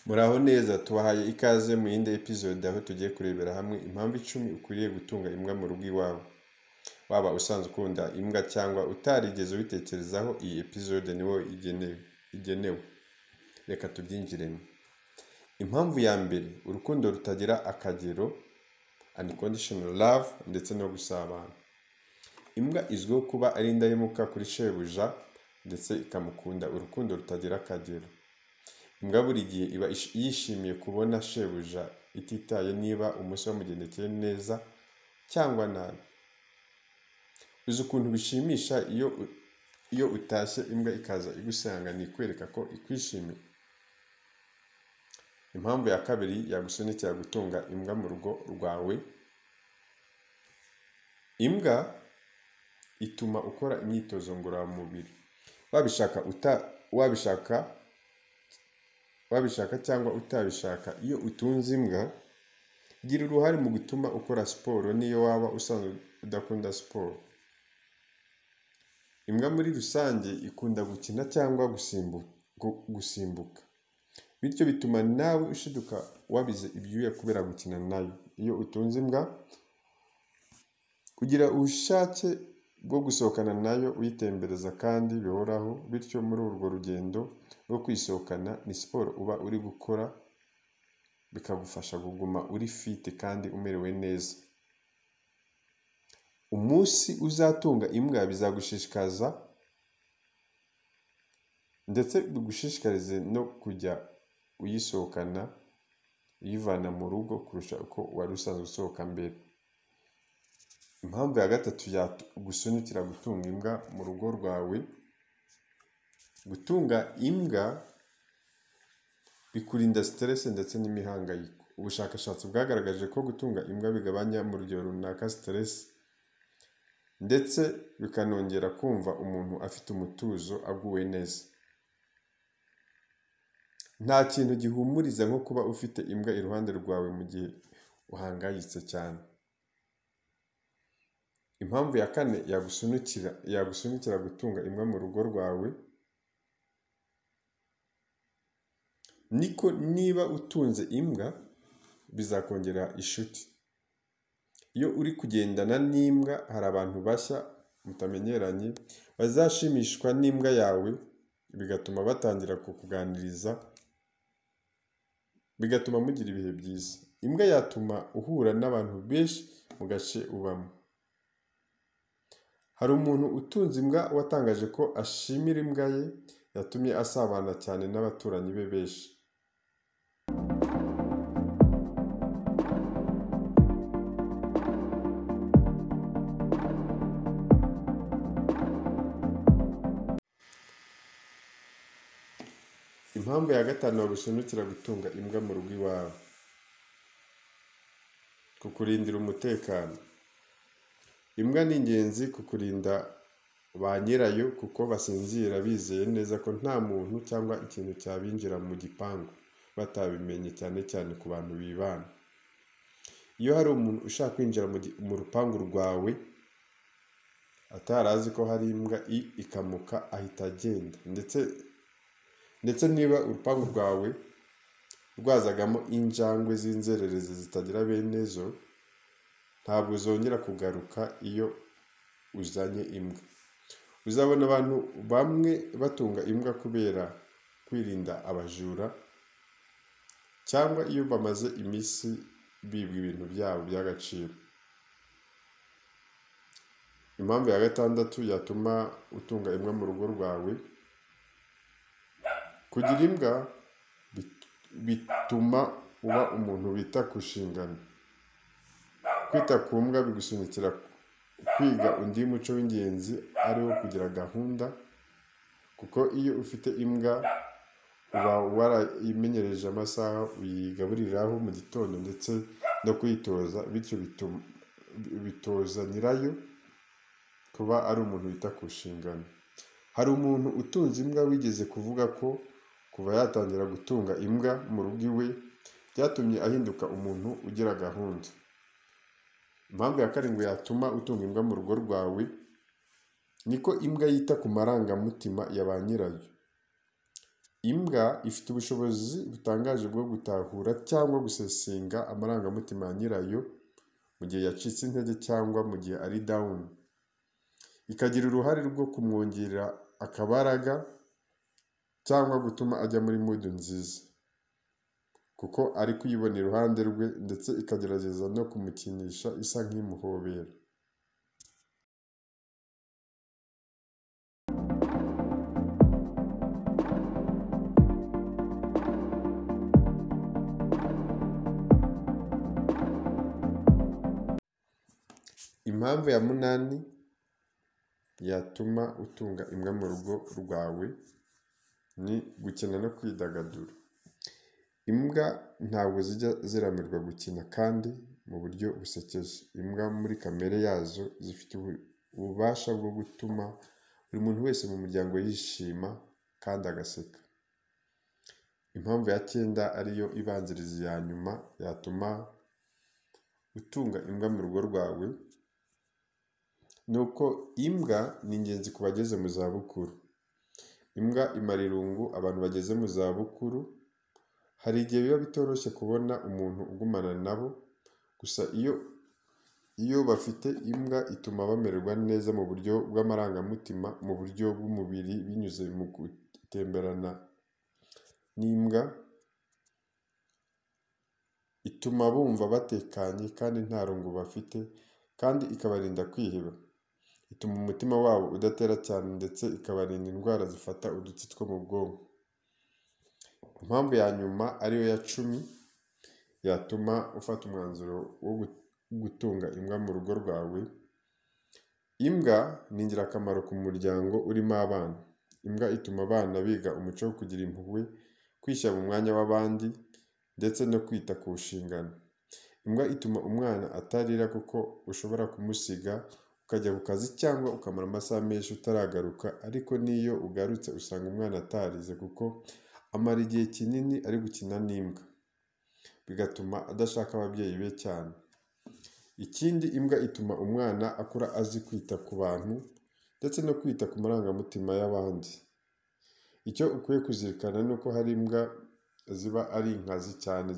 Muraho neza, tubahaye ikaze mu yindi episode aho tugiye kurebera hamwe impamvu 10 ukwiriye gutunga imbwa mu rugo iwawe. Waba usanzwe ukunda imbwa cyangwa utarigeze ubitekerezaho, iyi episode niwo igenewe. Reka tubyinjiremo. Impamvu ya mbere, urukundo rutagira akagero, unconditional love ndetse no gusabana. Imbwa izwiho kuba ari indahemuka kuri shebuja ndetse ikamukunda urukundo rutagira akagero. Imbwa buri gihe iba yishimiye kubona shebuja, ititaye niba umunsi wamugendekeye neza cyangwa nabi. Uzi ukuntu bishimisha iyo utashye imbwa ikaza igusanga ni ikwereka ko ikwishimiye. Impamvu ya kabiri yagusunikira gutunga imbwa mu rugo rwawe. Imbwa ituma ukora imyitozo ngororamubiri. Wabishaka cyangwa utabishaka, iyo utunze imbwa igira uruhare mu gutuma ukora siporo niyo waba usanzwe udakunda siporo. Imbwa muri rusange ikunda gukina cyangwa gusimbuka. Bityo bituma nawe ushiduka wabize ibyuya kubera gukina nayo. Iyo utunze imbwa ugira ubushake bwo gusohokana nayo uyitembereza kandi bihoraho, bityo muri urwo rugendo rwo kwisohokana ni siporo uba uri gukora, bikagufasha kuguma uri fit kandi umerewe neza. Umunsi uzatunga imbwa bizagushishikaza ndetse bigushishikarize no kujya uyisohokana, uyivana mu rugo kurusha uko wari usanzwe usohoka mbere. Impamvu ya gatatu yagusunikira gutunga imbwa mu rugo rwawe. Gutunga imbwa bikurinda stress ndetse n'imihangayiko. Ubushakashatsi bwagaragaje ko gutunga imbwa bigabanya mu rugero runaka stress ndetse bikanongera kumva umuntu afite umutuzo, aguwe neza. Nta kintu gihumuriza nko kuba ufite imbwa iruhande rwawe mu gihe uhangayitse cyane. Impamvu ya kane yagusunikira gutunga imbwa mu rugo rwawe. Niko niba utunze imbwa bizakongera inshuti. Iyo uri kugendana n'imbwa hari abantu bashya mutamenyeranye bazashimishwa n'imbwa yawe, bigatuma batangira kukuganiriza, bigatuma mugira ibihe byiza. Imbwa yatuma uhura n'abantu benshi mu gace ubamo. Hari umuntu utunze imbwa watangaje ko ashimira imbwa ye yatumye asabana cyane n'abaturanyi be benshi. Impamvu ya gatanu yagusunikira gutunga imbwa mu rugo iwawe. Kukurindira umutekano. Imbwa ni ingenzi kukurinda ba nyirayo kuko basinzira bizeye neza ko nta muntu cyangwa ikintu cyabinjira mu gipangu batabimenye, cyane cyane ku bantu bibana. Iyo hari umuntu ushaka kwinjira mu rupangu rwawe atarazi ko hari imbwa ikamuka, ahita agenda. Ndetse niba urupangu rwawe rwazagamo injangwe z'inzererezi zitagira bene zo, ntabwo zongera kugaruka iyo uzanye imbwa. Uzabona abantu bamwe batunga imbwa kubera kwirinda abajura cyangwa iyo bamaze iminsi bibwa ibintu byabo by'agaciro. Impamvu ya gatandatu yatuma utunga imbwa mu rugo rwawe. Kugira imbwa bituma uba umuntu wita ku nshingano. Kwita ku mbwa bigusunikira kwiga undi muco w'ingenzi ariwo kugira gahunda, kuko iyo ufite imbwa uba warayimenyereje amasaha uyigaburiraho mu gitondo ndetse no kuyitoza, bityo bitoza nyirayo kuba ari umuntu wita ku nshingano. Hari umuntu utunze imbwa wigeze kuvuga ko kuva yatangira gutunga imbwa mu rugo iwe byatumye ahinduka umuntu ugira gahunda. Impamvu ya karindwi yatuma utunga imbwa mu rugo rwawe niko imbwa yita ku marangamutima ya ba nyirayo. Imbwa ifite ubushobozi butangaje bwo gutahura cyangwa gusesenga amarangamutima ya nyirayo mu gihe yacitse intege cyangwa mu gihe ari down. Ikagira uruhare rwo kumwongerera akabaraga cyangwa gutuma ajya muri mood nziza, kuko ari kuyibona iruhande rwe, ndetse ikagerageza no kumukinisha isa nk'imuhobera. Impamvu ya 8 yatuma utunga imbwa mu rugo rwawe ni gukina no kwidagadura. Imbwa ntabwo zijya ziramirwa gukina kandi mu buryo busekeje. Imbwa muri kamere yazo zifite ububasha bwo gutuma buri muntu wese mu muryango yishima kandi agaseka. Impamvu ya 9 ariyo ibanziriza iya nyuma yatuma utunga imbwa mu rugo rwawe ni uko imbwa ni ingenzi ku bageze mu zabukuru. Imbwa imara irungu abantu bageze mu zabukuru. Hari igihe biba bitoroshye kubona umuntu ugumana nabo, gusa iyo bafite imbwa ituma bamererwa neza mu buryo bw'amarangamutima, mu buryo bw'umubiri binyuze mu gutemberana n'imbwa. Ituma bumva batekanye kandi nta rungu bafite, kandi ikabarinda kwiheba. Ituma umutima wabo udatera cyane, ndetse ikabarinda indwara zifata udutsi two mu bwonko. Impamvu ya nyuma ariyo ya 10 yatuma ufata umwanzuro wo gutunga imbwa mu rugo rwawe. Imbwa ni ingirakamaro ku muryango urimo abana. Imbwa ituma abana biga umuco wo kugira impuhwe, kwishyira mu mwanya w'abandi, ndetse no kwita ku nshingano. Imbwa ituma umwana atarira kuko ushobora kumusiga ukajya ku kazi cyangwa ukamara amasaha menshi utaragaruka, ariko n'iyo ugarutse usanga umwana atarize kuko amara igihe kinini ari gukina n'imbwa, bigatuma adashaka ababyeyi be cyane. Ikindi, imbwa ituma umwana akura azi kwita ku bantu ndetse no kwita ku marangamutima y'abandi. Icyo ukwiye kuzirikana ni uko hari imbwa ziba ari inkazi cyane,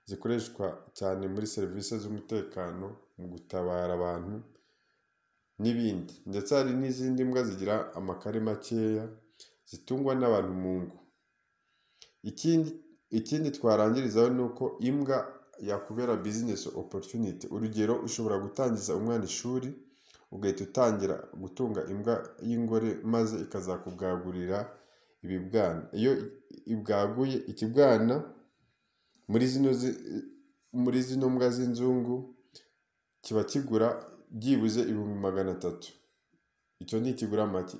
zikoreshwa cyane muri serivisi z'umutekano, mu gutabara abantu n'ibindi, ndetse hari n'izindi mbwa zigira amakare makeya zitungwa n'abantu mu ngo. Ikindi twarangirizaho ni uko imbwa yakubera business opportunity. Urugero, ushobora gutangiza umwana ishuri, ugahita utangira gutunga imbwa y'ingore, maze ikazakubwagurira ibibwana. Iyo ibwaguye ikibwana muri zino mbwa z'inzungu, kiba kigura byibuze 300,000. Icyo ni ikigura make.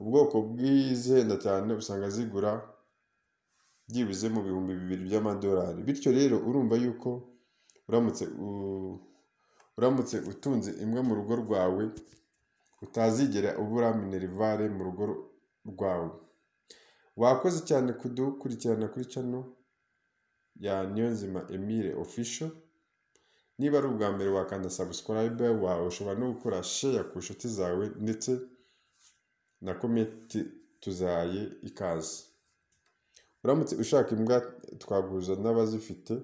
Ubwoko bw'izihenda cyane usanga zigura byibuze mu 2,000 by'amadolari. Bityo rero urumva yuko uramutse utunze imbwa mu rugo rwawe utazigera ubura minerivare mu rugo rwawe. Wakoze cyane kudukurikirana kuri channel ya Niyonzima Emile Official. Niba ari ubwa mbere wakanda subscribe, ushobora no gukora share ku nshuti zawe, ndetse na comment tuzaye ikaze. Uramutse ushaka imbwa twaguhuza n'abazifite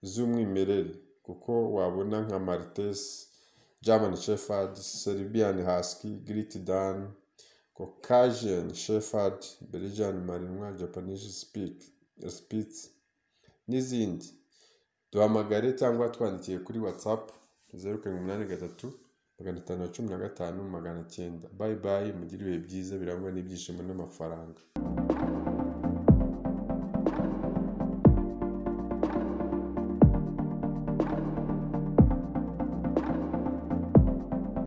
z'umwimerere, kuko wabona nka Maltese, German Shepherd, Serbian Husky, Great Dane, Caucasian Shepherd, Belgian Malinois, Japanese Spitz n'izindi. Duhamagare cyangwa twandikiye kuri WhatsApp 083 515 900. Bye bye, mugire ibihe byiza birangwa n'ibyishimo n'amafaranga.